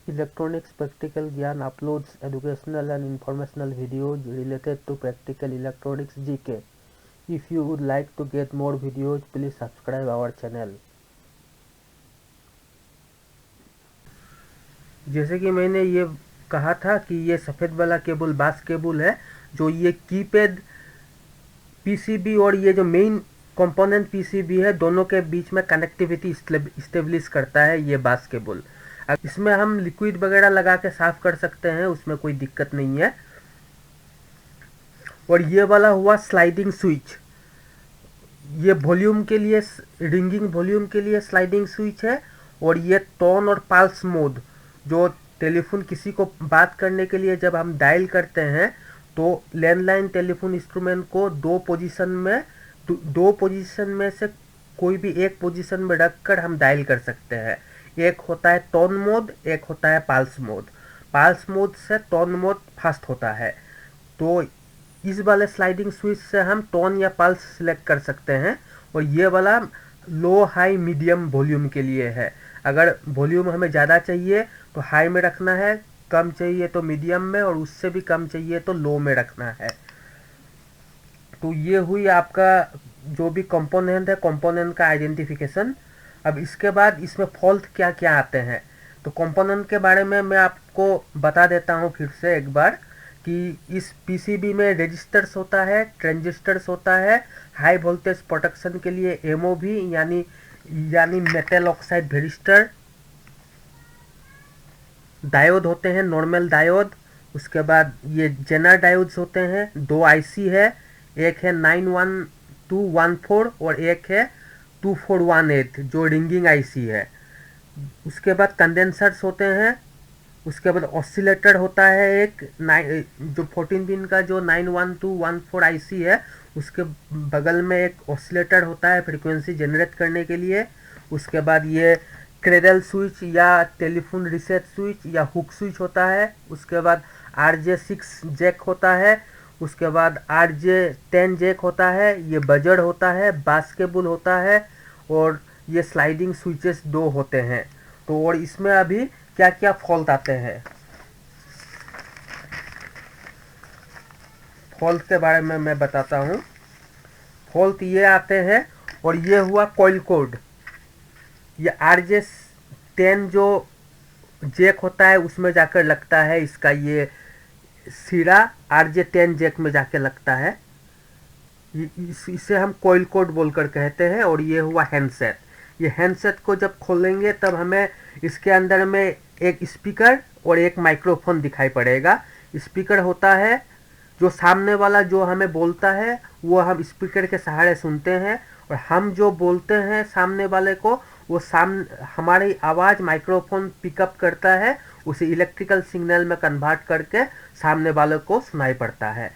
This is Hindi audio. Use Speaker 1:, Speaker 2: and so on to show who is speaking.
Speaker 1: Electronics Practical Gyan uploads educational and informational videos related to practical electronics GK. If you would like to get more videos, please subscribe our channel. जैसे कि मैंने ये कहा था कि ये सफ़ेद वाला केबल बास केबल है, जो ये कीपैड पीसीबी और ये जो मेन कंपोनेंट पीसीबी है, दोनों के बीच में कनेक्टिविटी इस्टेब्लिश करता है ये बास केबल। अब इसमें हम लिक्विड वगैरह लगा के साफ कर सकते हैं, उसमें कोई दिक्कत नहीं है। और ये वाला हुआ स्लाइडिंग स्विच, ये वॉल्यूम के लिए, रिंगिंग वॉल्यूम के लिए स्लाइडिंग स्विच है। और ये टोन और पल्स मोड, जो टेलीफोन किसी को बात करने के लिए जब हम डायल करते हैं तो लैंडलाइन टेलीफोन इंस्ट्रूमेंट को दो पोजीशन में से कोई भी एक पोजीशन में रखकर हम डायल कर सकते हैं। एक होता है टोन मोड, एक होता है पल्स मोड। पल्स मोड से टोन मोड फास्ट होता है, तो इस वाले स्लाइडिंग स्विच से हम टोन या पल्स सिलेक्ट कर सकते हैं। और ये वाला लो हाई मीडियम वॉल्यूम के लिए है। अगर वॉल्यूम हमें ज़्यादा चाहिए तो हाई में रखना है, कम चाहिए तो मीडियम में, और उससे भी कम चाहिए तो लो में रखना है। तो ये हुई आपका जो भी कंपोनेंट है, कंपोनेंट का आइडेंटिफिकेशन। अब इसके बाद इसमें फॉल्ट क्या क्या आते हैं, तो कंपोनेंट के बारे में मैं आपको बता देता हूँ फिर से एक बार कि इस पीसीबी में रजिस्टर्स होता है, ट्रांजिस्टर्स होता है, हाई वोल्टेज प्रोटेक्शन के लिए एमओवी यानी मेटल ऑक्साइड वेरिस्टर, डायोड होते हैं, नॉर्मल डायोड। उसके बाद ये जेनर डायोड्स होते हैं, दो आईसी है, एक है 91214 और एक है 2418 जो रिंगिंग आईसी है। उसके बाद कंडेंसर्स होते हैं। उसके बाद ऑसिलेटर होता है एक जो 14 पिन का जो 91214 आईसी है, उसके बगल में एक ऑसिलेटर होता है फ्रीक्वेंसी जनरेट करने के लिए। उसके बाद ये क्रेडल स्विच या टेलीफोन रीसेट स्विच या हुक स्विच होता है। उसके बाद RJ6 जैक होता है। उसके बाद RJ10 जैक होता है। ये बजर होता है, बास केबल होता है, और ये स्लाइडिंग स्विचेस दो होते हैं। तो और इसमें अभी क्या क्या फॉल्ट आते हैं, फॉल्ट के बारे में मैं बताता हूँ। फॉल्ट ये आते हैं, और ये हुआ कॉइल कोड। ये RJ10 जो जैक होता है उसमें जाकर लगता है, इसका ये सिरा RJ10 जैक में जाके लगता है। इसे हम कॉइल कोड बोलकर कहते हैं। और ये हुआ हैंडसेट। ये हैंडसेट को जब खोलेंगे तब हमें इसके अंदर में एक स्पीकर और एक माइक्रोफोन दिखाई पड़ेगा। स्पीकर होता है जो सामने वाला जो हमें बोलता है वो हम स्पीकर के सहारे सुनते हैं, और हम जो बोलते हैं सामने वाले को वो हमारी आवाज़ माइक्रोफोन पिकअप करता है, उसे इलेक्ट्रिकल सिग्नल में कन्वर्ट करके सामने वाले को सुनाई पड़ता है।